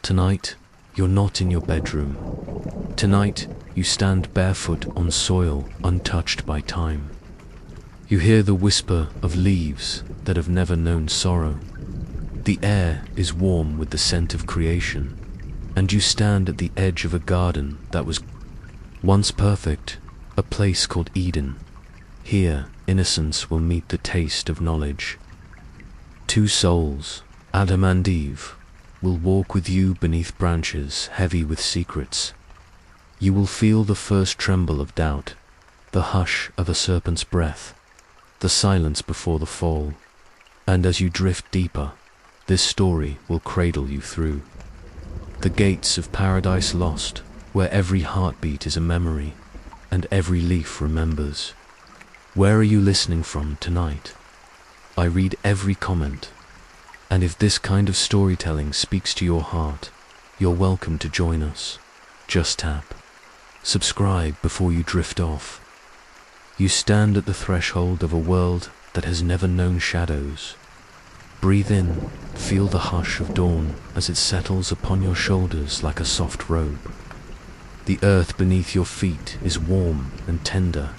Tonight, you're not in your bedroom. Tonight, you stand barefoot on soil untouched by time. You hear the whisper of leaves that have never known sorrow. The air is warm with the scent of creation, and you stand at the edge of a garden that was once perfect, a place called Eden. Here, innocence will meet the taste of knowledge. Two souls, Adam and Eve, will walk with you beneath branches heavy with secrets. You will feel the first tremble of doubt, the hush of a serpent's breath, the silence before the fall, and as you drift deeper, this story will cradle you through. The gates of paradise lost, where every heartbeat is a memory, and every leaf remembers. Where are you listening from tonight? I read every comment, and if this kind of storytelling speaks to your heart, you're welcome to join us. Just tap subscribe before you drift off. You stand at the threshold of a world that has never known shadows. Breathe in, feel the hush of dawn as it settles upon your shoulders like a soft robe. The earth beneath your feet is warm and tender,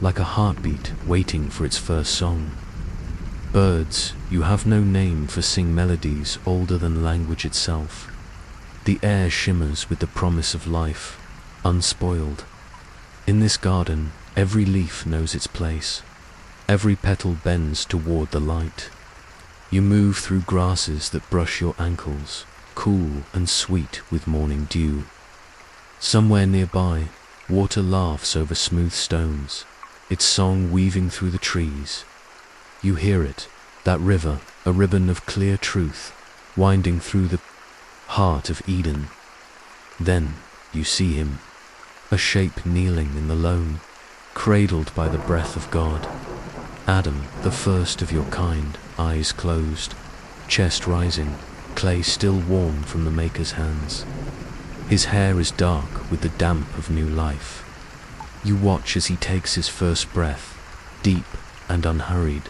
like a heartbeat waiting for its first song. Birds, you have no name for sing melodies older than language itself. The air shimmers with the promise of life, unspoiled. In this garden, every leaf knows its place. Every petal bends toward the light. You move through grasses that brush your ankles, cool and sweet with morning dew. Somewhere nearby, water laughs over smooth stones, its song weaving through the trees. You hear it, that river, a ribbon of clear truth, winding through the heart of Eden. Then you see him, a shape kneeling in the loam, cradled by the breath of God. Adam, the first of your kind, eyes closed, chest rising, clay still warm from the Maker's hands. His hair is dark with the damp of new life. You watch as he takes his first breath, deep and unhurried,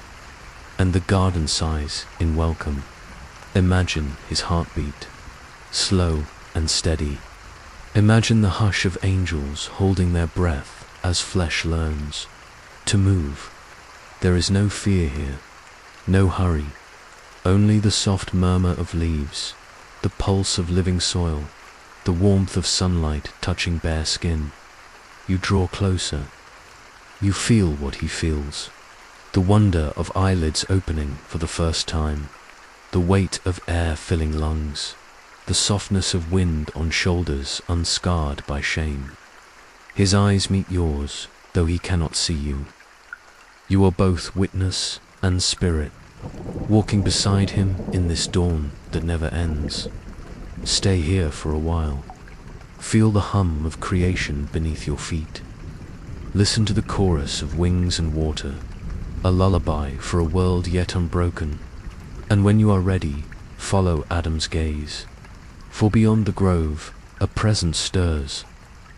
and the garden sighs in welcome. Imagine his heartbeat, slow and steady. Imagine the hush of angels holding their breath as flesh learns to move. There is no fear here, no hurry, only the soft murmur of leaves, the pulse of living soil, the warmth of sunlight touching bare skin. You draw closer. You feel what he feels, the wonder of eyelids opening for the first time, the weight of air filling lungs, the softness of wind on shoulders unscarred by shame. His eyes meet yours, though he cannot see you. You are both witness and spirit, walking beside him in this dawn that never ends. Stay here for a while. Feel the hum of creation beneath your feet. Listen to the chorus of wings and water, a lullaby for a world yet unbroken. And when you are ready, follow Adam's gaze. For beyond the grove, a presence stirs,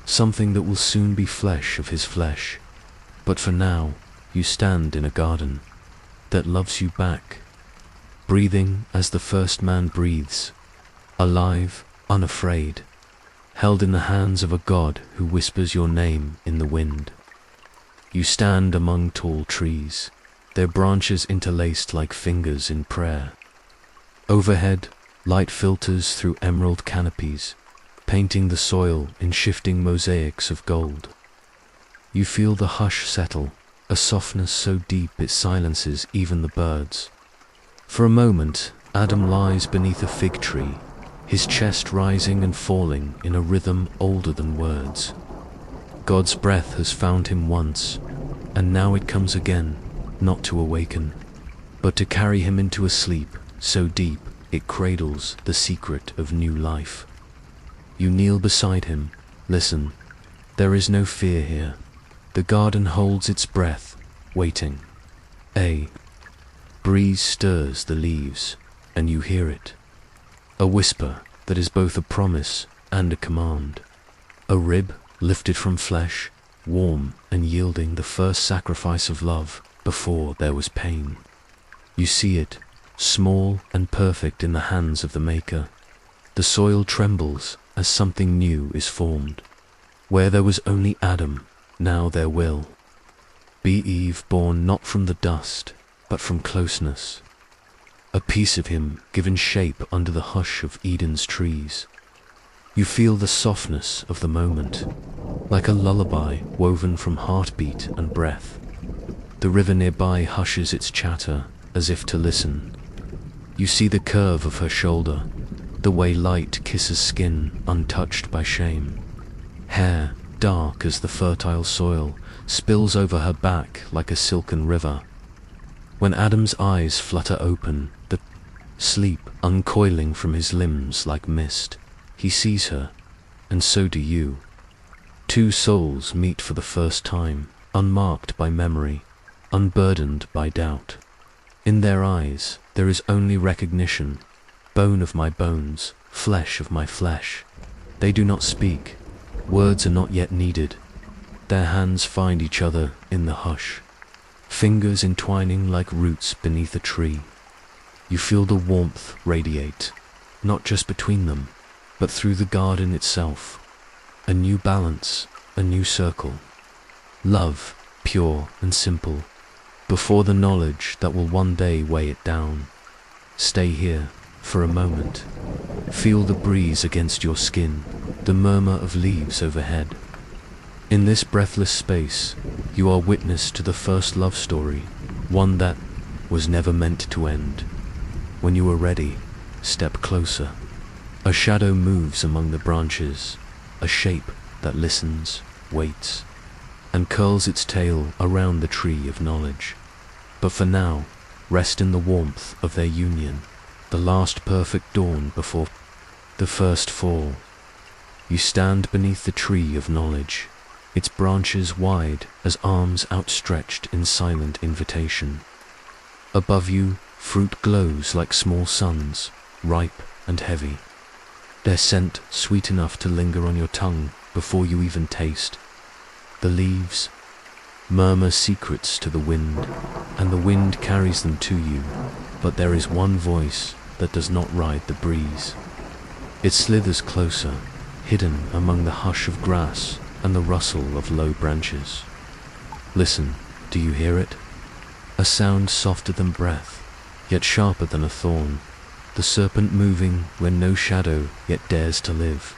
something that will soon be flesh of his flesh. But for now, you stand in a garden that loves you back, breathing as the first man breathes, alive, unafraid, held in the hands of a God who whispers your name in the wind. You stand among tall trees, their branches interlaced like fingers in prayer. Overhead, light filters through emerald canopies, painting the soil in shifting mosaics of gold. You feel the hush settle, a softness so deep it silences even the birds. For a moment, Adam lies beneath a fig tree, his chest rising and falling in a rhythm older than words. God's breath has found him once, and now it comes again, not to awaken, but to carry him into a sleep so deep it cradles the secret of new life. You kneel beside him, listen. There is no fear here. The garden holds its breath, waiting. A breeze stirs the leaves, and you hear it. A whisper that is both a promise and a command. A rib lifted from flesh, warm and yielding the first sacrifice of love before there was pain. You see it, small and perfect in the hands of the Maker. The soil trembles as something new is formed. Where there was only Adam, now there will be Eve, born not from the dust, but from closeness. A piece of him given shape under the hush of Eden's trees. You feel the softness of the moment, like a lullaby woven from heartbeat and breath. The river nearby hushes its chatter as if to listen. You see the curve of her shoulder, the way light kisses skin untouched by shame. Hair, dark as the fertile soil, spills over her back like a silken river. When Adam's eyes flutter open, the sleep uncoiling from his limbs like mist, he sees her, and so do you. Two souls meet for the first time, unmarked by memory, unburdened by doubt. In their eyes there is only recognition, bone of my bones, flesh of my flesh. They do not speak, words are not yet needed. Their hands find each other in the hush, fingers entwining like roots beneath a tree. You feel the warmth radiate, not just between them, but through the garden itself. A new balance, a new circle. Love, pure and simple, before the knowledge that will one day weigh it down. Stay here for a moment. Feel the breeze against your skin, the murmur of leaves overhead. In this breathless space, you are witness to the first love story, one that was never meant to end. When you are ready, step closer. A shadow moves among the branches, a shape that listens, waits, and curls its tail around the tree of knowledge. But for now, rest in the warmth of their union, the last perfect dawn before the first fall. You stand beneath the tree of knowledge, its branches wide as arms outstretched in silent invitation. Above you, fruit glows like small suns, ripe and heavy. Their scent sweet enough to linger on your tongue before you even taste. The leaves murmur secrets to the wind, and the wind carries them to you, but there is one voice that does not ride the breeze. It slithers closer, hidden among the hush of grass and the rustle of low branches. Listen, do you hear it? A sound softer than breath, yet sharper than a thorn. The serpent moving where no shadow yet dares to live.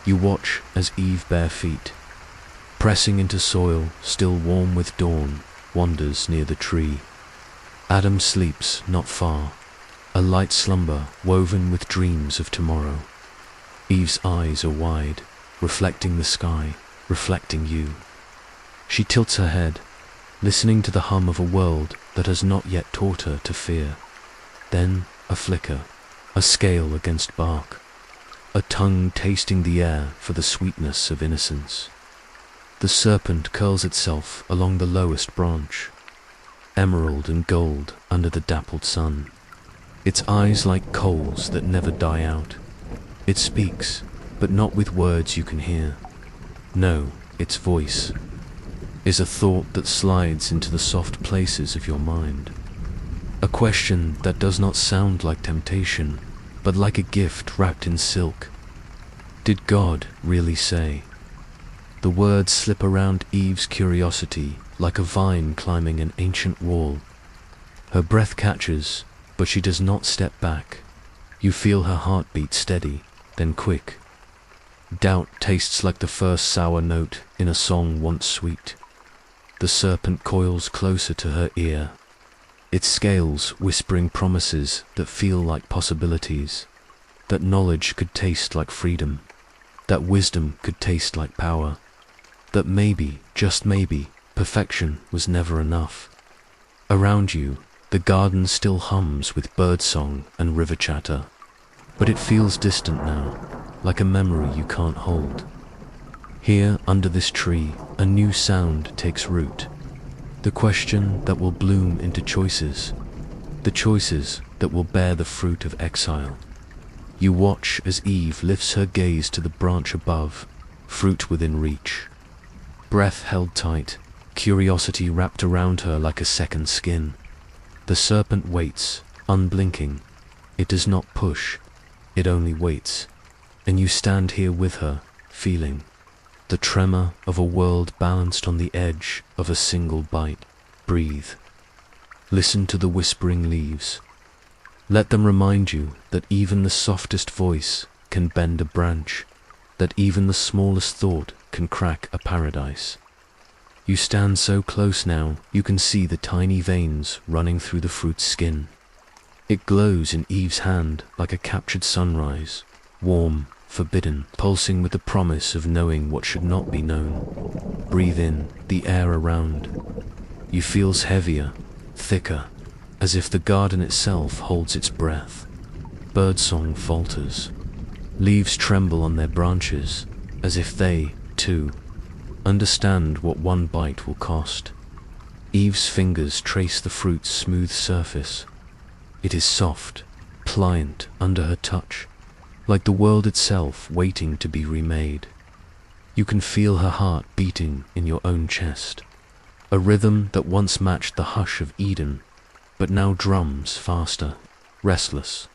You watch as Eve bare feet, pressing into soil still warm with dawn, wanders near the tree. Adam sleeps not far, a light slumber woven with dreams of tomorrow. Eve's eyes are wide, reflecting the sky, reflecting you. She tilts her head, listening to the hum of a world that has not yet taught her to fear. Then a flicker, a scale against bark, a tongue tasting the air for the sweetness of innocence. The serpent curls itself along the lowest branch, emerald and gold under the dappled sun. Its eyes like coals that never die out. It speaks, but not with words you can hear. No, its voice is a thought that slides into the soft places of your mind. A question that does not sound like temptation, but like a gift wrapped in silk. Did God really say? The words slip around Eve's curiosity like a vine climbing an ancient wall. Her breath catches, but she does not step back. You feel her heartbeat steady, then quick. Doubt tastes like the first sour note in a song once sweet. The serpent coils closer to her ear, its scales whispering promises that feel like possibilities, that knowledge could taste like freedom, that wisdom could taste like power, that maybe, just maybe, perfection was never enough. Around you, the garden still hums with birdsong and river chatter, but it feels distant now, like a memory you can't hold. Here, under this tree, a new sound takes root. The question that will bloom into choices, the choices that will bear the fruit of exile. You watch as Eve lifts her gaze to the branch above, fruit within reach. Breath held tight, curiosity wrapped around her like a second skin. The serpent waits, unblinking. It does not push, it only waits, and you stand here with her, feeling the tremor of a world balanced on the edge of a single bite. Breathe. Listen to the whispering leaves. Let them remind you that even the softest voice can bend a branch, that even the smallest thought can crack a paradise. You stand so close now, you can see the tiny veins running through the fruit's skin. It glows in Eve's hand like a captured sunrise, warm, forbidden, pulsing with the promise of knowing what should not be known. Breathe in the air around. You feels heavier, thicker, as if the garden itself holds its breath. Birdsong falters. Leaves tremble on their branches, as if they, too, understand what one bite will cost. Eve's fingers trace the fruit's smooth surface. It is soft, pliant under her touch, like the world itself waiting to be remade. You can feel her heart beating in your own chest, a rhythm that once matched the hush of Eden, but now drums faster, restless.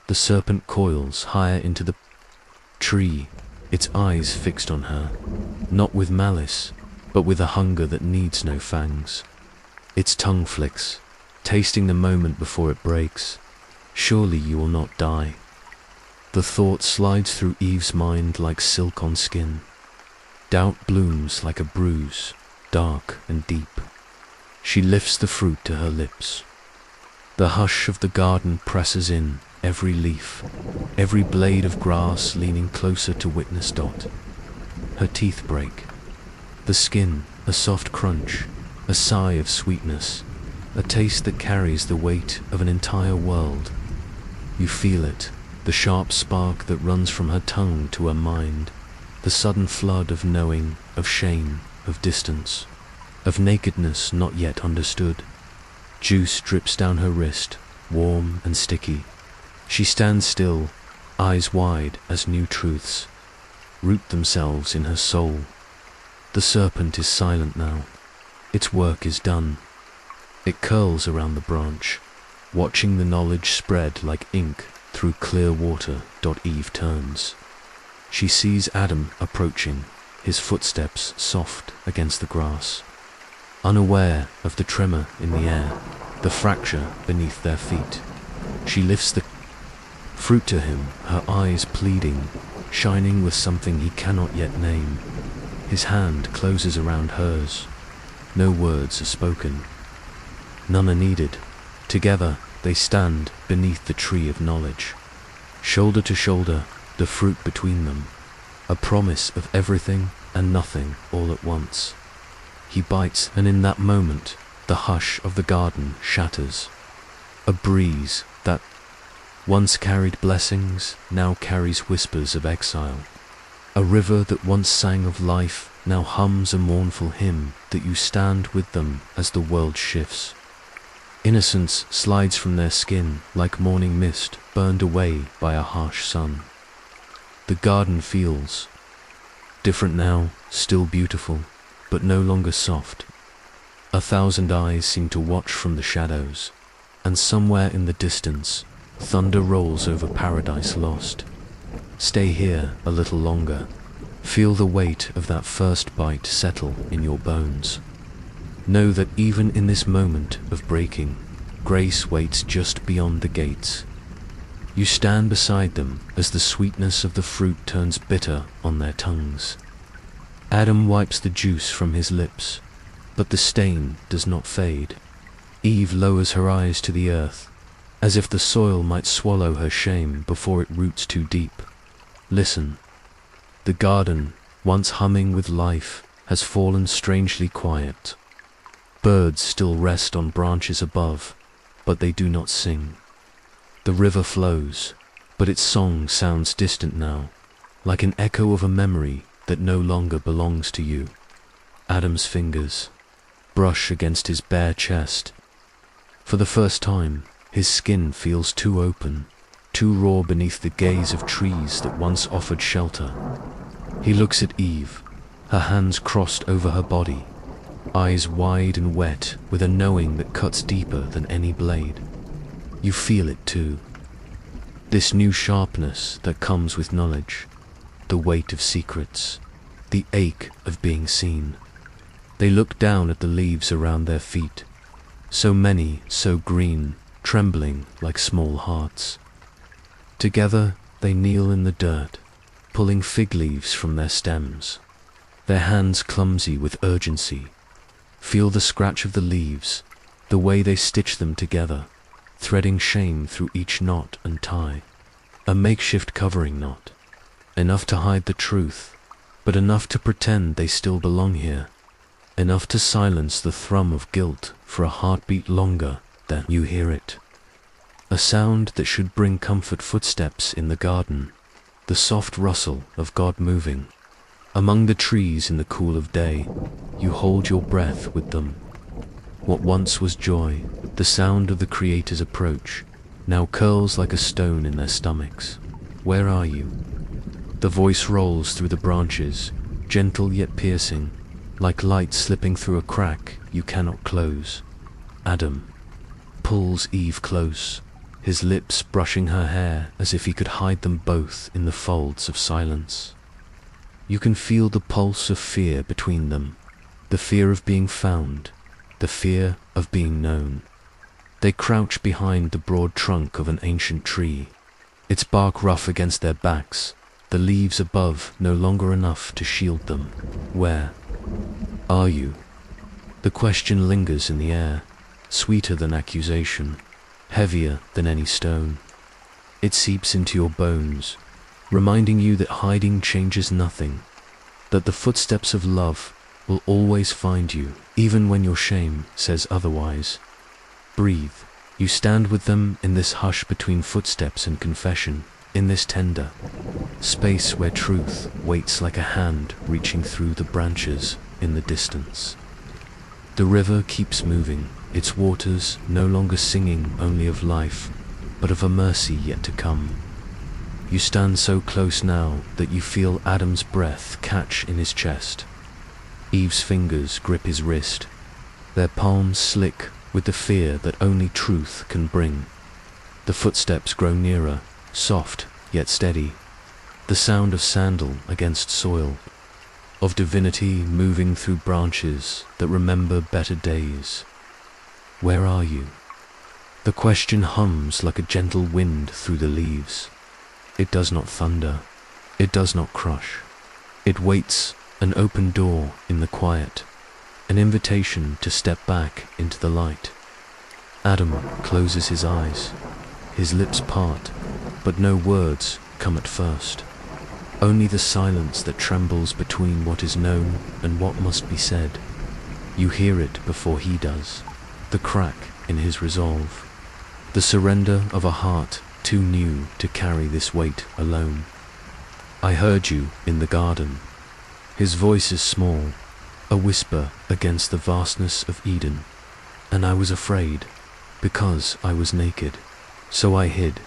The serpent coils higher into the tree, its eyes fixed on her, not with malice, but with a hunger that needs no fangs. Its tongue flicks, tasting the moment before it breaks. Surely you will not die. The thought slides through Eve's mind like silk on skin. Doubt blooms like a bruise, dark and deep. She lifts the fruit to her lips. The hush of the garden presses in, every leaf, every blade of grass leaning closer to witness Dot. Her teeth break. The skin, a soft crunch, a sigh of sweetness, a taste that carries the weight of an entire world. You feel it, the sharp spark that runs from her tongue to her mind, the sudden flood of knowing, of shame, of distance, of nakedness not yet understood. Juice drips down her wrist, warm and sticky. She stands still, eyes wide as new truths root themselves in her soul. The serpent is silent now. Its work is done. It curls around the branch, watching the knowledge spread like ink through clear water. Eve turns. She sees Adam approaching, his footsteps soft against the grass. Unaware of the tremor in the air, the fracture beneath their feet, she lifts the fruit to him, her eyes pleading, shining with something he cannot yet name. His hand closes around hers. No words are spoken. None are needed. Together they stand beneath the tree of knowledge. Shoulder to shoulder, the fruit between them, a promise of everything and nothing all at once. He bites, and in that moment, the hush of the garden shatters. A breeze that once carried blessings now carries whispers of exile. A river that once sang of life now hums a mournful hymn that you stand with them as the world shifts. Innocence slides from their skin like morning mist burned away by a harsh sun. The garden feels different now, still beautiful, but no longer soft. 1,000 eyes seem to watch from the shadows, and somewhere in the distance, thunder rolls over paradise lost. Stay here a little longer. Feel the weight of that first bite settle in your bones. Know that even in this moment of breaking, grace waits just beyond the gates. You stand beside them as the sweetness of the fruit turns bitter on their tongues. Adam wipes the juice from his lips, but the stain does not fade. Eve lowers her eyes to the earth, as if the soil might swallow her shame before it roots too deep. Listen. The garden, once humming with life, has fallen strangely quiet. Birds still rest on branches above, but they do not sing. The river flows, but its song sounds distant now, like an echo of a memory that no longer belongs to you. Adam's fingers brush against his bare chest. For the first time, his skin feels too open, too raw beneath the gaze of trees that once offered shelter. He looks at Eve, her hands crossed over her body, eyes wide and wet with a knowing that cuts deeper than any blade. You feel it too. This new sharpness that comes with knowledge, the weight of secrets, the ache of being seen. They look down at the leaves around their feet, so many, so green, trembling like small hearts. Together they kneel in the dirt, pulling fig leaves from their stems, their hands clumsy with urgency. Feel the scratch of the leaves, the way they stitch them together, threading shame through each knot and tie. A makeshift covering knot, enough to hide the truth, but enough to pretend they still belong here, enough to silence the thrum of guilt for a heartbeat longer than you hear it. A sound that should bring comfort, footsteps in the garden, the soft rustle of God moving. Among the trees in the cool of day, you hold your breath with them. What once was joy, the sound of the Creator's approach, now curls like a stone in their stomachs. Where are you? The voice rolls through the branches, gentle yet piercing, like light slipping through a crack you cannot close. Adam pulls Eve close, his lips brushing her hair as if he could hide them both in the folds of silence. You can feel the pulse of fear between them, the fear of being found, the fear of being known. They crouch behind the broad trunk of an ancient tree, its bark rough against their backs, the leaves above no longer enough to shield them. Where are you? The question lingers in the air, sweeter than accusation, heavier than any stone. It seeps into your bones, reminding you that hiding changes nothing, that the footsteps of love will always find you, even when your shame says otherwise. Breathe. You stand with them in this hush between footsteps and confession, in this tender space where truth waits like a hand reaching through the branches in the distance. The river keeps moving, its waters no longer singing only of life, but of a mercy yet to come. You stand so close now that you feel Adam's breath catch in his chest. Eve's fingers grip his wrist, their palms slick with the fear that only truth can bring. The footsteps grow nearer, soft yet steady, the sound of sandal against soil, of divinity moving through branches that remember better days. Where are you? The question hums like a gentle wind through the leaves. It does not thunder, it does not crush. It waits, an open door in the quiet, an invitation to step back into the light. Adam closes his eyes, his lips part, but no words come at first. Only the silence that trembles between what is known and what must be said. You hear it before he does, the crack in his resolve, the surrender of a heart too new to carry this weight alone. I heard you in the garden. His voice is small, a whisper against the vastness of Eden, and I was afraid, because I was naked, so I hid.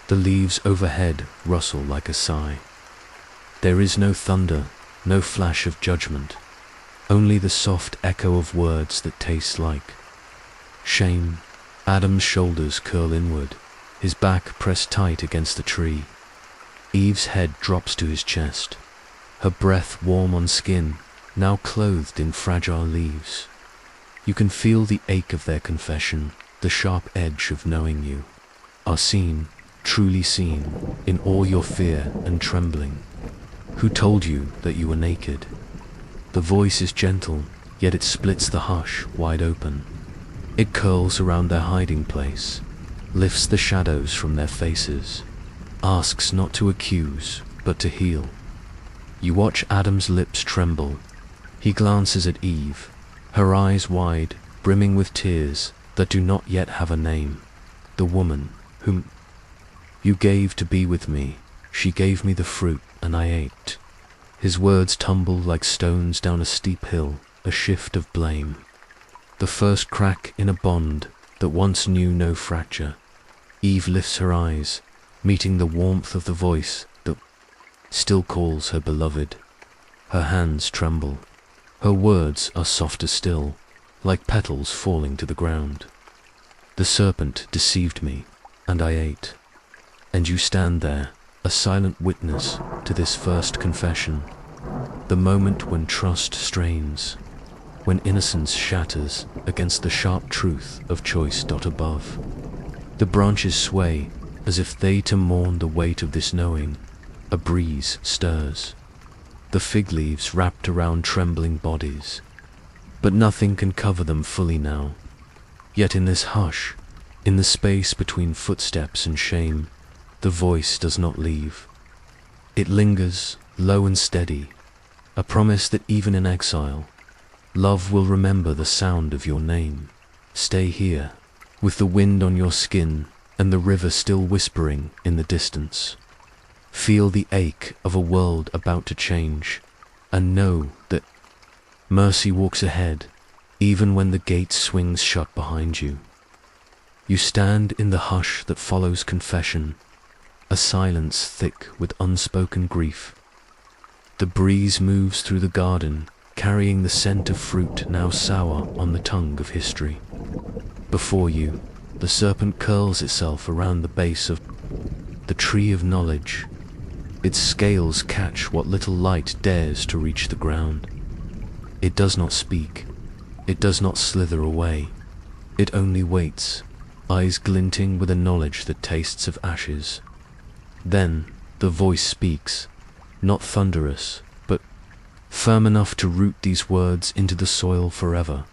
The leaves overhead rustle like a sigh. There is no thunder, no flash of judgment, only the soft echo of words that taste like shame. Adam's shoulders curl inward, his back pressed tight against the tree. Eve's head drops to his chest, her breath warm on skin, now clothed in fragile leaves. You can feel the ache of their confession, the sharp edge of knowing you are seen, truly seen, in all your fear and trembling. Who told you that you were naked? The voice is gentle, yet it splits the hush wide open. It curls around their hiding place, lifts the shadows from their faces, asks not to accuse, but to heal. You watch Adam's lips tremble. He glances at Eve, her eyes wide, brimming with tears that do not yet have a name. The woman whom you gave to be with me, she gave me the fruit, and I ate. His words tumble like stones down a steep hill, a shift of blame. The first crack in a bond that once knew no fracture. Eve lifts her eyes, meeting the warmth of the voice that still calls her beloved. Her hands tremble. Her words are softer still, like petals falling to the ground. The serpent deceived me, and I ate. And you stand there, a silent witness to this first confession, the moment when trust strains, when innocence shatters against the sharp truth of choice. Above, the branches sway as if they to mourn the weight of this knowing. A breeze stirs, the fig leaves wrapped around trembling bodies, but nothing can cover them fully now. Yet in this hush, in the space between footsteps and shame, the voice does not leave. It lingers, low and steady, a promise that even in exile, love will remember the sound of your name. Stay here, with the wind on your skin and the river still whispering in the distance. Feel the ache of a world about to change, and know that mercy walks ahead, even when the gate swings shut behind you. You stand in the hush that follows confession, a silence thick with unspoken grief. The breeze moves through the garden, carrying the scent of fruit now sour on the tongue of history. Before you, the serpent curls itself around the base of the tree of knowledge. Its scales catch what little light dares to reach the ground. It does not speak. It does not slither away. It only waits, eyes glinting with a knowledge that tastes of ashes. Then the voice speaks, not thunderous, but firm enough to root these words into the soil forever,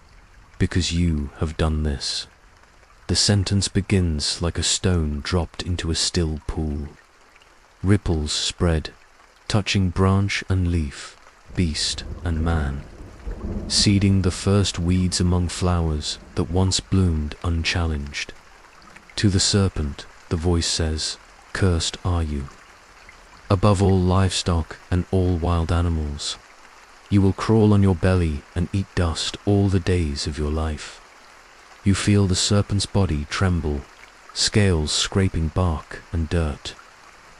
because you have done this. The sentence begins like a stone dropped into a still pool. Ripples spread, touching branch and leaf, beast and man, seeding the first weeds among flowers that once bloomed unchallenged. To the serpent, the voice says, "Cursed are you. Above all livestock and all wild animals, you will crawl on your belly and eat dust all the days of your life." You feel the serpent's body tremble, scales scraping bark and dirt.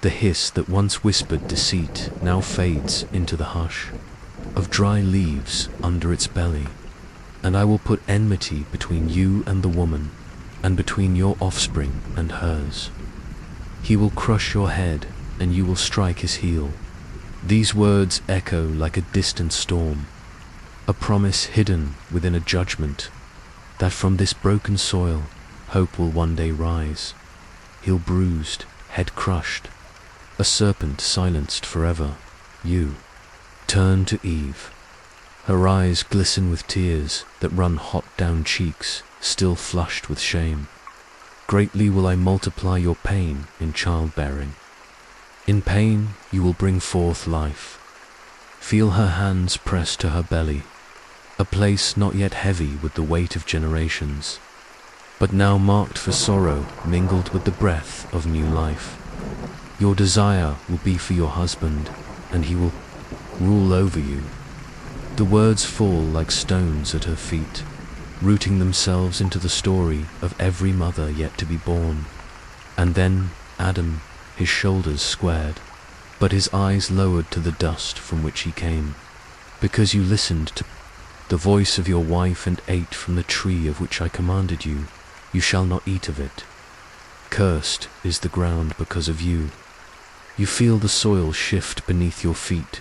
The hiss that once whispered deceit now fades into the hush of dry leaves under its belly. And I will put enmity between you and the woman, and between your offspring and hers. He will crush your head, and you will strike his heel. These words echo like a distant storm, a promise hidden within a judgment, that from this broken soil, hope will one day rise. Heel bruised, head crushed, a serpent silenced forever. You turn to Eve. Her eyes glisten with tears that run hot down cheeks, still flushed with shame. Greatly will I multiply your pain in childbearing. In pain you will bring forth life. Feel her hands press to her belly, a place not yet heavy with the weight of generations, but now marked for sorrow mingled with the breath of new life. Your desire will be for your husband, and he will rule over you. The words fall like stones at her feet, rooting themselves into the story of every mother yet to be born. And then Adam, his shoulders squared, but his eyes lowered to the dust from which he came, because you listened to the voice of your wife and ate from the tree of which I commanded you. You shall not eat of it. Cursed is the ground because of you. You feel the soil shift beneath your feet,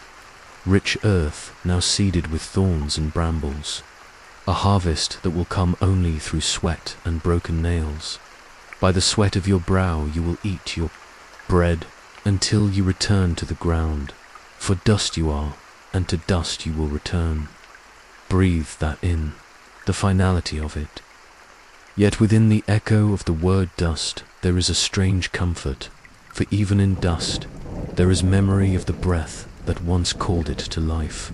rich earth now seeded with thorns and brambles, a harvest that will come only through sweat and broken nails. By the sweat of your brow you will eat your bread until you return to the ground, for dust you are, and to dust you will return. Breathe that in, the finality of it. Yet within the echo of the word dust there is a strange comfort, for even in dust there is memory of the breath that once called it to life.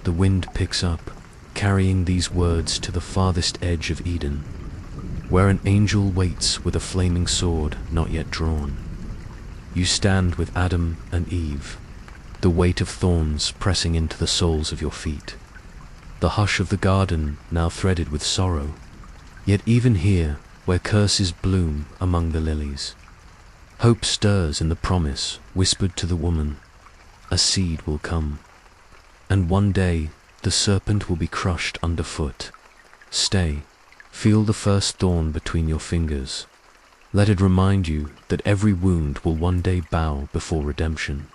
The wind picks up, carrying these words to the farthest edge of Eden, where an angel waits with a flaming sword not yet drawn. You stand with Adam and Eve, the weight of thorns pressing into the soles of your feet. The hush of the garden now threaded with sorrow, yet even here, where curses bloom among the lilies, hope stirs in the promise whispered to the woman. A seed will come, and one day the serpent will be crushed underfoot. Stay, feel the first thorn between your fingers. Let it remind you that every wound will one day bow before redemption.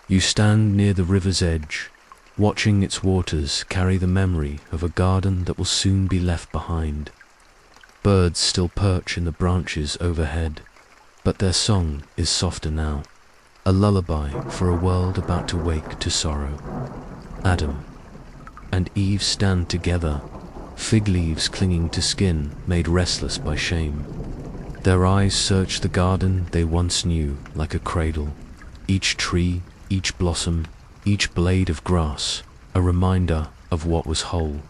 You stand near the river's edge, watching its waters carry the memory of a garden that will soon be left behind. Birds still perch in the branches overhead, but their song is softer now, a lullaby for a world about to wake to sorrow. Adam and Eve stand together, fig leaves clinging to skin made restless by shame. Their eyes search the garden they once knew like a cradle. Each tree, each blossom, each blade of grass, a reminder of what was whole.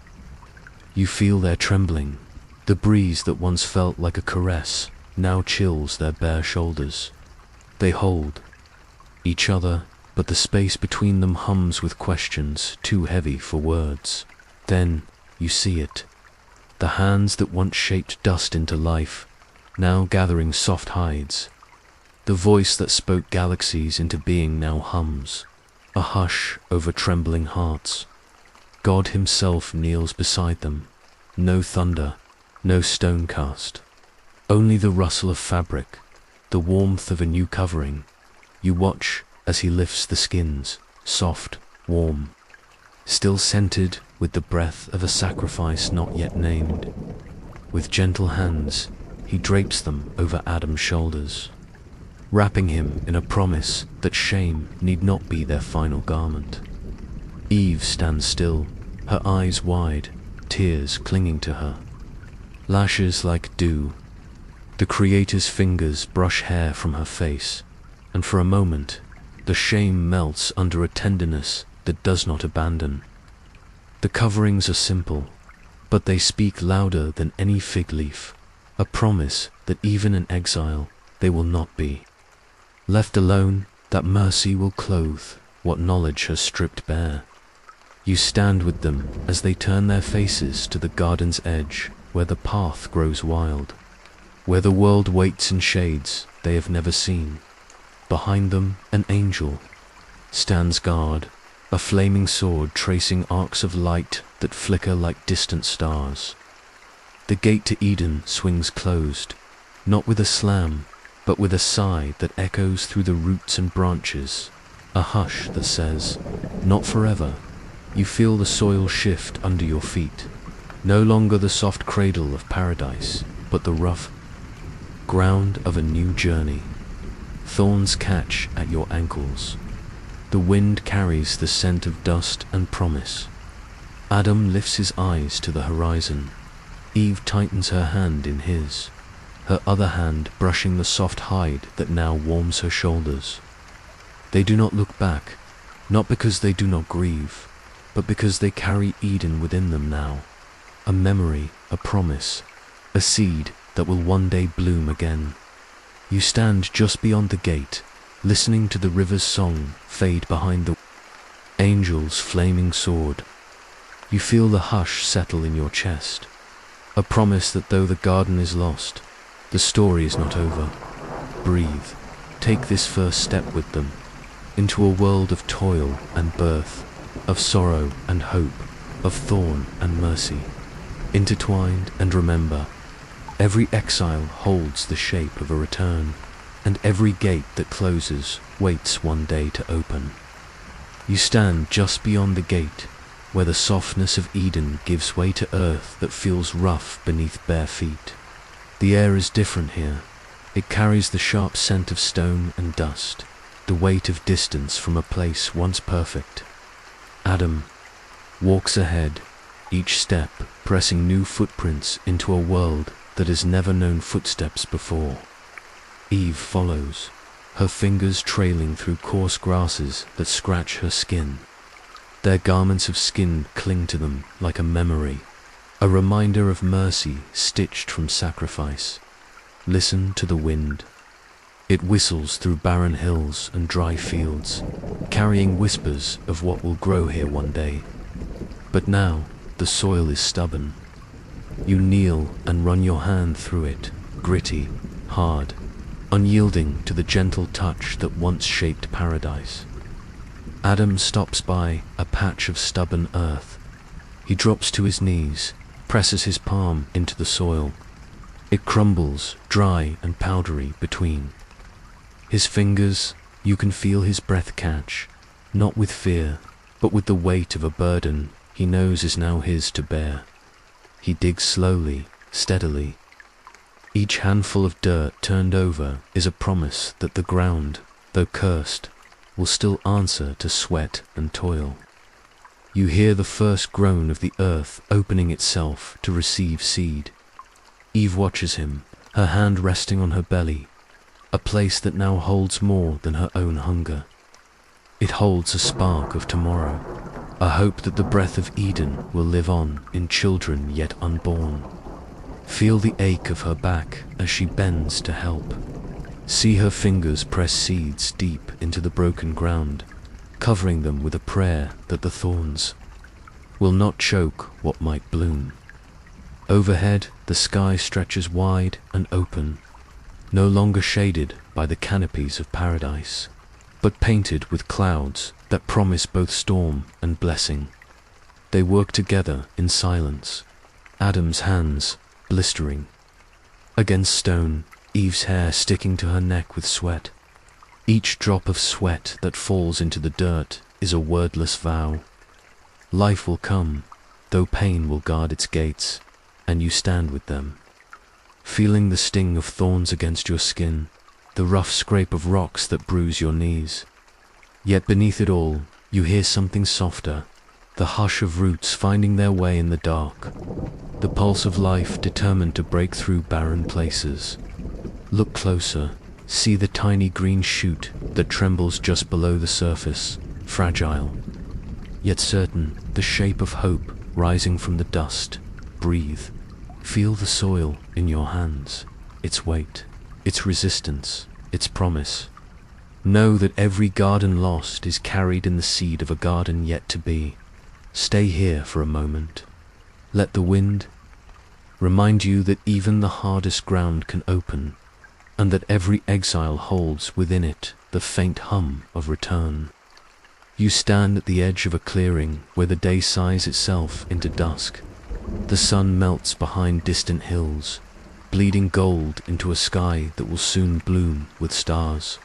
You feel their trembling. The breeze that once felt like a caress now chills their bare shoulders. They hold each other, but the space between them hums with questions too heavy for words. Then you see it. The hands that once shaped dust into life, now gathering soft hides. The voice that spoke galaxies into being now hums, a hush over trembling hearts. God himself kneels beside them. No thunder, no stone cast. Only the rustle of fabric, the warmth of a new covering. You watch as he lifts the skins, soft, warm, still scented with the breath of a sacrifice not yet named. With gentle hands, he drapes them over Adam's shoulders, wrapping him in a promise that shame need not be their final garment. Eve stands still, her eyes wide, tears clinging to her. Lashes like dew. The Creator's fingers brush hair from her face, and for a moment, the shame melts under a tenderness that does not abandon. The coverings are simple, but they speak louder than any fig leaf, a promise that even in exile they will not be. Left alone, that mercy will clothe what knowledge has stripped bare. You stand with them as they turn their faces to the garden's edge, where the path grows wild, where the world waits in shades they have never seen. Behind them, an angel stands guard, a flaming sword tracing arcs of light that flicker like distant stars. The gate to Eden swings closed, not with a slam, but with a sigh that echoes through the roots and branches, a hush that says, "Not forever." You feel the soil shift under your feet, no longer the soft cradle of paradise, but the rough ground of a new journey. Thorns catch at your ankles. The wind carries the scent of dust and promise. Adam lifts his eyes to the horizon. Eve tightens her hand in his, her other hand brushing the soft hide that now warms her shoulders. They do not look back, not because they do not grieve, but because they carry Eden within them now, a memory, a promise, a seed that will one day bloom again. You stand just beyond the gate, listening to the river's song fade behind the angel's flaming sword. You feel the hush settle in your chest, a promise that though the garden is lost, the story is not over. Breathe, take this first step with them, into a world of toil and birth, of sorrow and hope, of thorn and mercy. Intertwined, and remember, every exile holds the shape of a return, and every gate that closes waits one day to open. You stand just beyond the gate, where the softness of Eden gives way to earth that feels rough beneath bare feet. The air is different here. It carries the sharp scent of stone and dust, the weight of distance from a place once perfect. Adam walks ahead, each step pressing new footprints into a world that has never known footsteps before. Eve follows, her fingers trailing through coarse grasses that scratch her skin. Their garments of skin cling to them like a memory, a reminder of mercy stitched from sacrifice. Listen to the wind. It whistles through barren hills and dry fields, carrying whispers of what will grow here one day. But now, the soil is stubborn. You kneel and run your hand through it, gritty, hard, unyielding to the gentle touch that once shaped paradise. Adam stops by a patch of stubborn earth. He drops to his knees, presses his palm into the soil. It crumbles, dry and powdery between. His fingers, you can feel his breath catch, not with fear, but with the weight of a burden he knows is now his to bear. He digs slowly, steadily. Each handful of dirt turned over is a promise that the ground, though cursed, will still answer to sweat and toil. You hear the first groan of the earth opening itself to receive seed. Eve watches him, her hand resting on her belly, a place that now holds more than her own hunger. It holds a spark of tomorrow, a hope that the breath of Eden will live on in children yet unborn. Feel the ache of her back as she bends to help. See her fingers press seeds deep into the broken ground, covering them with a prayer that the thorns will not choke what might bloom. Overhead, the sky stretches wide and open, no longer shaded by the canopies of paradise, but painted with clouds that promise both storm and blessing. They work together in silence, Adam's hands blistering against stone, Eve's hair sticking to her neck with sweat. Each drop of sweat that falls into the dirt is a wordless vow. Life will come, though pain will guard its gates, and you stand with them, feeling the sting of thorns against your skin, the rough scrape of rocks that bruise your knees. Yet beneath it all, you hear something softer, the hush of roots finding their way in the dark, the pulse of life determined to break through barren places. Look closer, see the tiny green shoot that trembles just below the surface, fragile, yet certain, the shape of hope rising from the dust. Breathe. Feel the soil in your hands, its weight, its resistance, its promise. Know that every garden lost is carried in the seed of a garden yet to be. Stay here for a moment. Let the wind remind you that even the hardest ground can open, and that every exile holds within it the faint hum of return. You stand at the edge of a clearing where the day sighs itself into dusk. The sun melts behind distant hills, bleeding gold into a sky that will soon bloom with stars.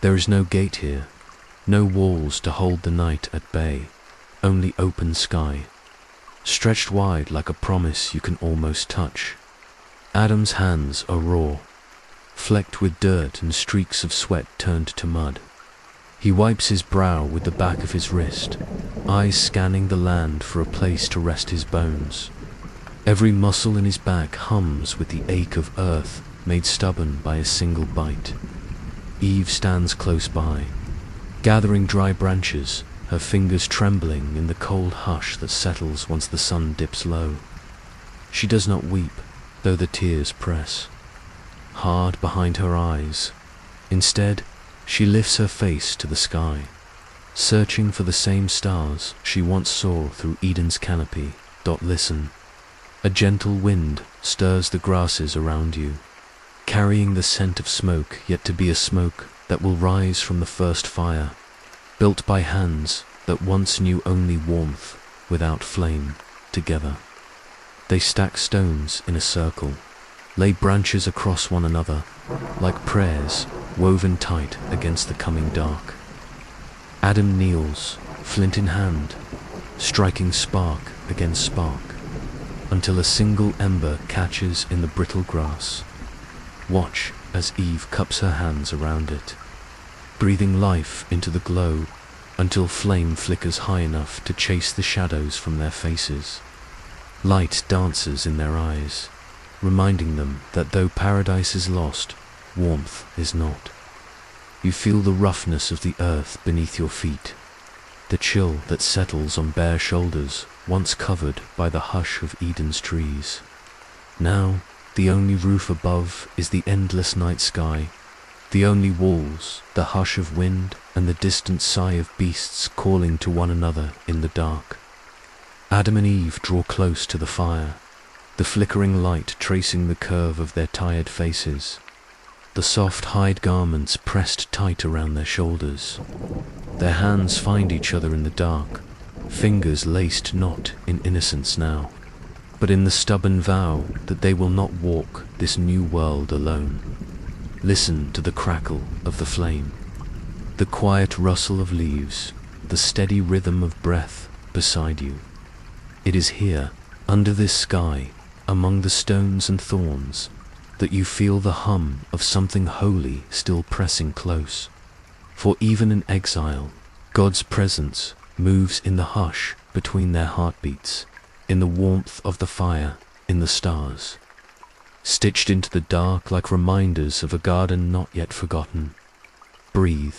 There is no gate here, no walls to hold the night at bay, only open sky, stretched wide like a promise you can almost touch. Adam's hands are raw, flecked with dirt and streaks of sweat turned to mud. He wipes his brow with the back of his wrist, eyes scanning the land for a place to rest his bones. Every muscle in his back hums with the ache of earth made stubborn by a single bite. Eve stands close by, gathering dry branches, her fingers trembling in the cold hush that settles once the sun dips low. She does not weep, though the tears press hard behind her eyes. Instead, she lifts her face to the sky, searching for the same stars she once saw through Eden's canopy. Listen. A gentle wind stirs the grasses around you, carrying the scent of smoke yet to be a smoke that will rise from the first fire, built by hands that once knew only warmth without flame. Together, they stack stones in a circle, lay branches across one another, like prayers woven tight against the coming dark. Adam kneels, flint in hand, striking spark against spark, until a single ember catches in the brittle grass. Watch as Eve cups her hands around it, breathing life into the glow until flame flickers high enough to chase the shadows from their faces. Light dances in their eyes, reminding them that though paradise is lost, warmth is not. You feel the roughness of the earth beneath your feet, the chill that settles on bare shoulders once covered by the hush of Eden's trees. Now, the only roof above is the endless night sky, the only walls, the hush of wind and the distant sigh of beasts calling to one another in the dark. Adam and Eve draw close to the fire, the flickering light tracing the curve of their tired faces, the soft hide garments pressed tight around their shoulders. Their hands find each other in the dark, fingers laced not in innocence now. but in the stubborn vow that they will not walk this new world alone. Listen to the crackle of the flame, the quiet rustle of leaves, the steady rhythm of breath beside you. It is here, under this sky, among the stones and thorns, that you feel the hum of something holy still pressing close. For even in exile, God's presence moves in the hush between their heartbeats, in the warmth of the fire, in the stars, stitched into the dark like reminders of a garden not yet forgotten. Breathe.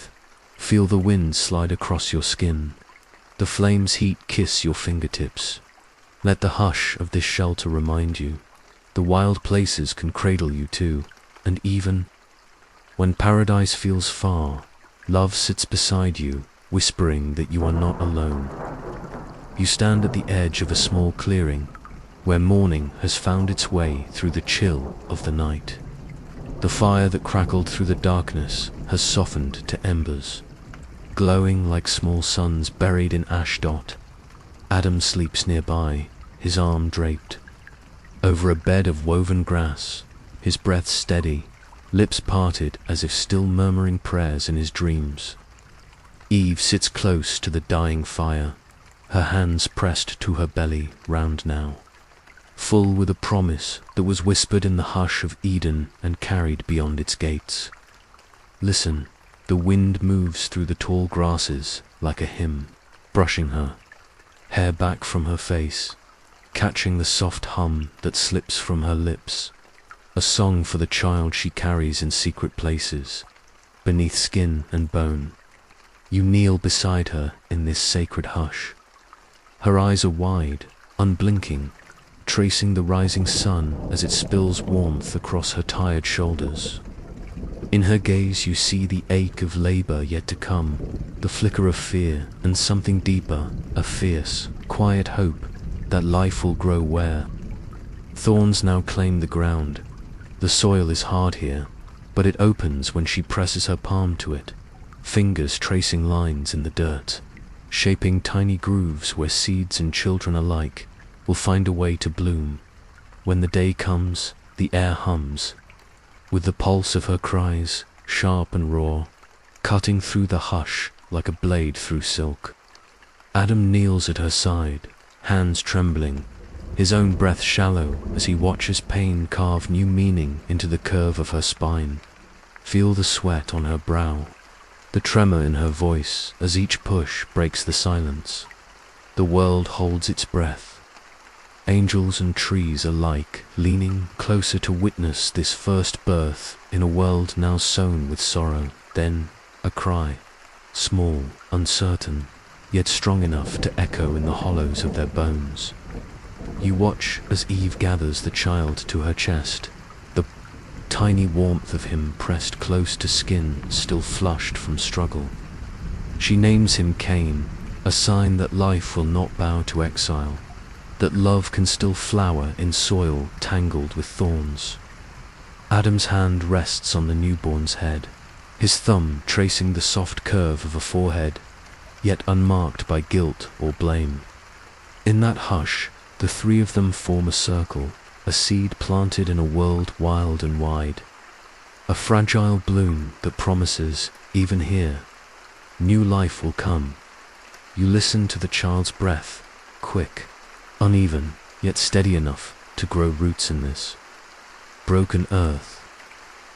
Feel the wind slide across your skin, the flame's heat kiss your fingertips. Let the hush of this shelter remind you, the wild places can cradle you too, and even when paradise feels far, love sits beside you, whispering that you are not alone. You stand at the edge of a small clearing, where morning has found its way through the chill of the night. The fire that crackled through the darkness has softened to embers, glowing like small suns buried in ash dot. Adam sleeps nearby, his arm draped over a bed of woven grass, his breath steady, lips parted as if still murmuring prayers in his dreams. Eve sits close to the dying fire, her hands pressed to her belly, round now, full with a promise that was whispered in the hush of Eden and carried beyond its gates. Listen, the wind moves through the tall grasses like a hymn, brushing her hair back from her face, catching the soft hum that slips from her lips, a song for the child she carries in secret places, beneath skin and bone. You kneel beside her in this sacred hush. Her eyes are wide, unblinking, tracing the rising sun as it spills warmth across her tired shoulders. In her gaze you see the ache of labor yet to come, the flicker of fear, and something deeper, a fierce, quiet hope that life will grow where thorns now claim the ground. The soil is hard here, but it opens when she presses her palm to it, fingers tracing lines in the dirt, shaping tiny grooves where seeds and children alike will find a way to bloom. When the day comes, the air hums with the pulse of her cries, sharp and raw, cutting through the hush like a blade through silk. Adam kneels at her side, hands trembling, his own breath shallow as he watches pain carve new meaning into the curve of her spine. Feel the sweat on her brow, the tremor in her voice as each push breaks the silence. The world holds its breath, angels and trees alike leaning closer to witness this first birth in a world now sown with sorrow. Then a cry, small, uncertain, yet strong enough to echo in the hollows of their bones. You watch as Eve gathers the child to her chest, the tiny warmth of him pressed close to skin still flushed from struggle. She names him Cain, a sign that life will not bow to exile, that love can still flower in soil tangled with thorns. Adam's hand rests on the newborn's head, his thumb tracing the soft curve of a forehead, yet unmarked by guilt or blame. In that hush, the three of them form a circle, a seed planted in a world wild and wide, a fragile bloom that promises, even here, new life will come. You listen to the child's breath, quick, uneven, yet steady enough to grow roots in this broken earth.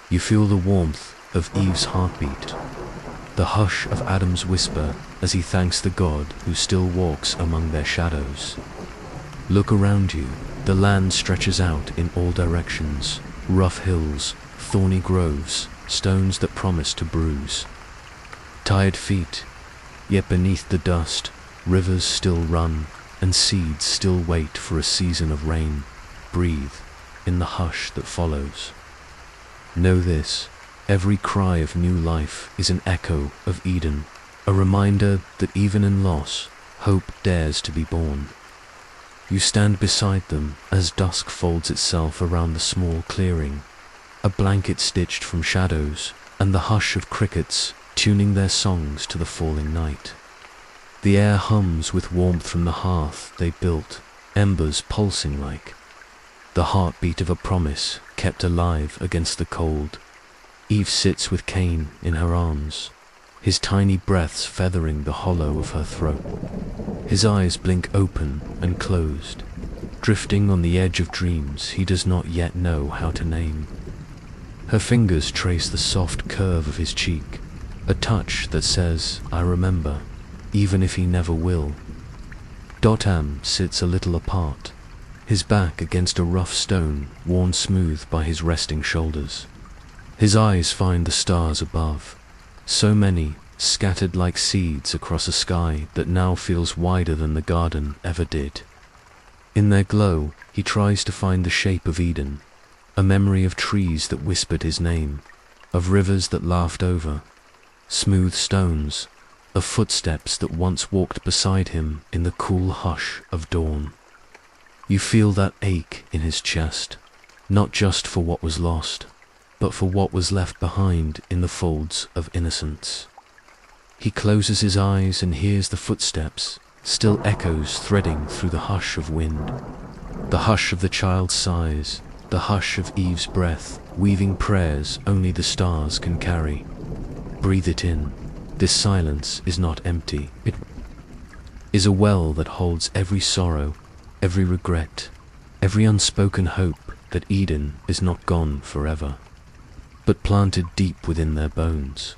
You feel the warmth of Eve's heartbeat, the hush of Adam's whisper as he thanks the God who still walks among their shadows. Look around you, the land stretches out in all directions, rough hills, thorny groves, stones that promise to bruise. Tired feet, yet beneath the dust, rivers still run, and seeds still wait for a season of rain. Breathe in the hush that follows. Know this, every cry of new life is an echo of Eden, a reminder that even in loss, hope dares to be born. You stand beside them as dusk folds itself around the small clearing, a blanket stitched from shadows, and the hush of crickets tuning their songs to the falling night. The air hums with warmth from the hearth they built, embers pulsing like the heartbeat of a promise kept alive against the cold. Eve sits with Cain in her arms, his tiny breaths feathering the hollow of her throat. His eyes blink open and closed, drifting on the edge of dreams he does not yet know how to name. Her fingers trace the soft curve of his cheek, a touch that says, "I remember," even if he never will. Dotam sits a little apart, his back against a rough stone worn smooth by his resting shoulders. His eyes find the stars above, so many, scattered like seeds across a sky that now feels wider than the garden ever did. In their glow, he tries to find the shape of Eden, a memory of trees that whispered his name, of rivers that laughed over, smooth stones, of footsteps that once walked beside him in the cool hush of dawn. You feel that ache in his chest, not just for what was lost, but for what was left behind in the folds of innocence. He closes his eyes and hears the footsteps, still echoes threading through the hush of wind, the hush of the child's sighs, the hush of Eve's breath, weaving prayers only the stars can carry. Breathe it in. This silence is not empty. It is a well that holds every sorrow, every regret, every unspoken hope that Eden is not gone forever, but planted deep within their bones.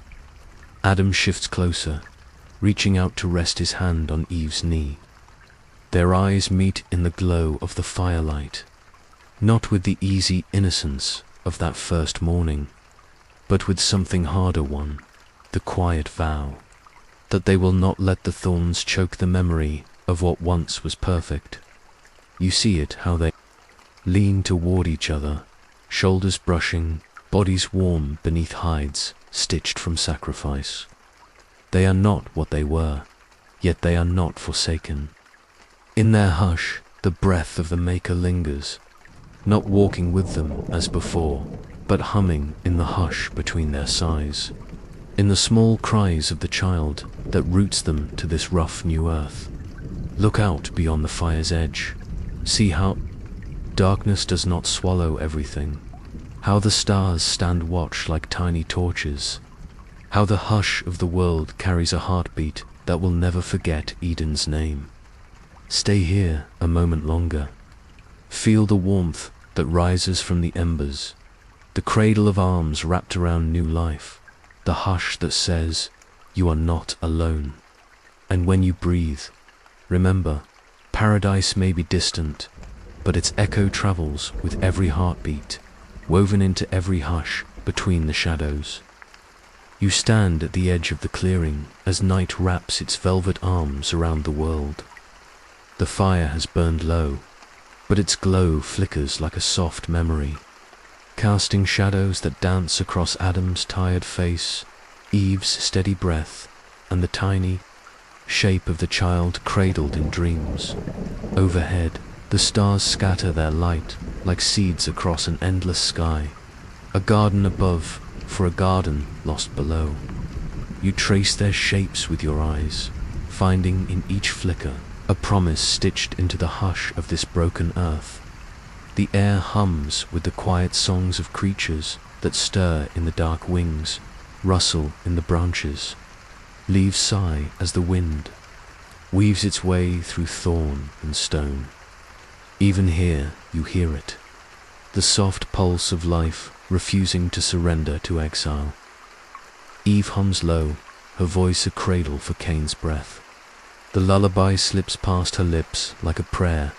Adam shifts closer, reaching out to rest his hand on Eve's knee. Their eyes meet in the glow of the firelight, not with the easy innocence of that first morning, but with something harder won, the quiet vow that they will not let the thorns choke the memory of what once was perfect. You see it how they lean toward each other, shoulders brushing, bodies warm beneath hides stitched from sacrifice. They are not what they were, yet they are not forsaken. In their hush, the breath of the Maker lingers, not walking with them as before, but humming in the hush between their sighs, in the small cries of the child that roots them to this rough new earth. Look out beyond the fire's edge. See how darkness does not swallow everything, how the stars stand watch like tiny torches, how the hush of the world carries a heartbeat that will never forget Eden's name. Stay here a moment longer. Feel the warmth that rises from the embers, the cradle of arms wrapped around new life, the hush that says, "You are not alone." And when you breathe, remember, paradise may be distant, but its echo travels with every heartbeat, woven into every hush between the shadows. You stand at the edge of the clearing as night wraps its velvet arms around the world. The fire has burned low, but its glow flickers like a soft memory, casting shadows that dance across Adam's tired face, Eve's steady breath, and the tiny shape of the child cradled in dreams. Overhead, the stars scatter their light like seeds across an endless sky, a garden above for a garden lost below. You trace their shapes with your eyes, finding in each flicker a promise stitched into the hush of this broken earth. The air hums with the quiet songs of creatures that stir in the dark wings, rustle in the branches, leaves sigh as the wind weaves its way through thorn and stone. Even here you hear it, the soft pulse of life refusing to surrender to exile. Eve hums low, her voice a cradle for Cain's breath. The lullaby slips past her lips like a prayer,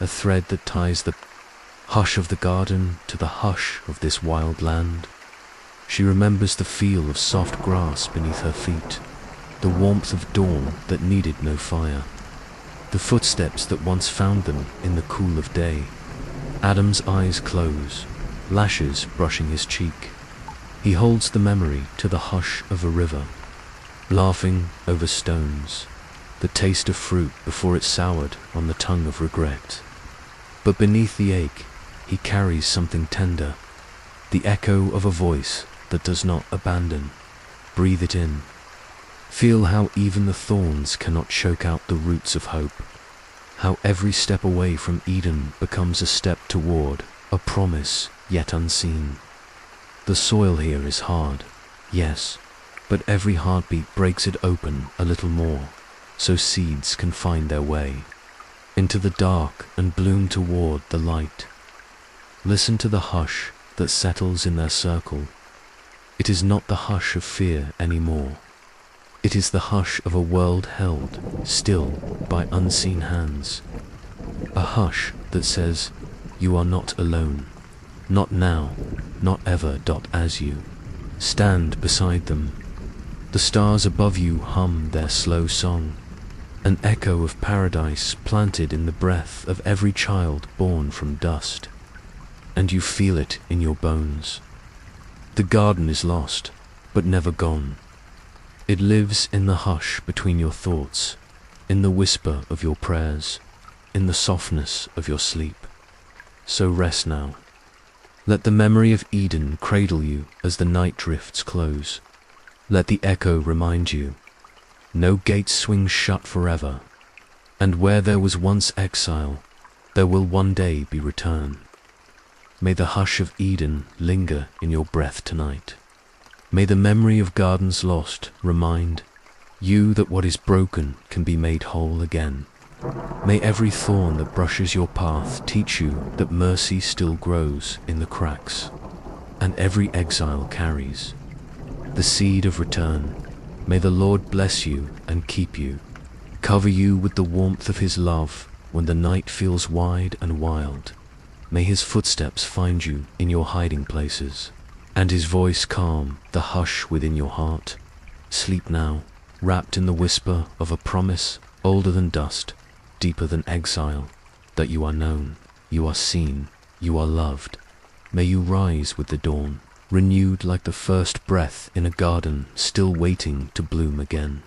a thread that ties the hush of the garden to the hush of this wild land. She remembers the feel of soft grass beneath her feet, the warmth of dawn that needed no fire, the footsteps that once found them in the cool of day. Adam's eyes close, lashes brushing his cheek. He holds the memory to the hush of a river, laughing over stones, the taste of fruit before it soured on the tongue of regret. But beneath the ache, he carries something tender, the echo of a voice that does not abandon. Breathe it in. Feel how even the thorns cannot choke out the roots of hope. How every step away from Eden becomes a step toward a promise yet unseen. The soil here is hard, yes, but every heartbeat breaks it open a little more, so seeds can find their way into the dark and bloom toward the light. Listen to the hush that settles in their circle. It is not the hush of fear anymore. It is the hush of a world held still by unseen hands. A hush that says, you are not alone. Not now, not ever. As you stand beside them, the stars above you hum their slow song, an echo of paradise planted in the breath of every child born from dust. And you feel it in your bones. The garden is lost, but never gone. It lives in the hush between your thoughts, in the whisper of your prayers, in the softness of your sleep. So rest now. Let the memory of Eden cradle you as the night drifts close. Let the echo remind you, no gate swings shut forever, and where there was once exile, there will one day be return. May the hush of Eden linger in your breath tonight. May the memory of gardens lost remind you that what is broken can be made whole again. May every thorn that brushes your path teach you that mercy still grows in the cracks, and every exile carries the seed of return. May the Lord bless you and keep you, cover you with the warmth of His love when the night feels wide and wild. May His footsteps find you in your hiding places, and His voice calm the hush within your heart. Sleep now, wrapped in the whisper of a promise older than dust, deeper than exile, that you are known, you are seen, you are loved. May you rise with the dawn, renewed like the first breath in a garden still waiting to bloom again.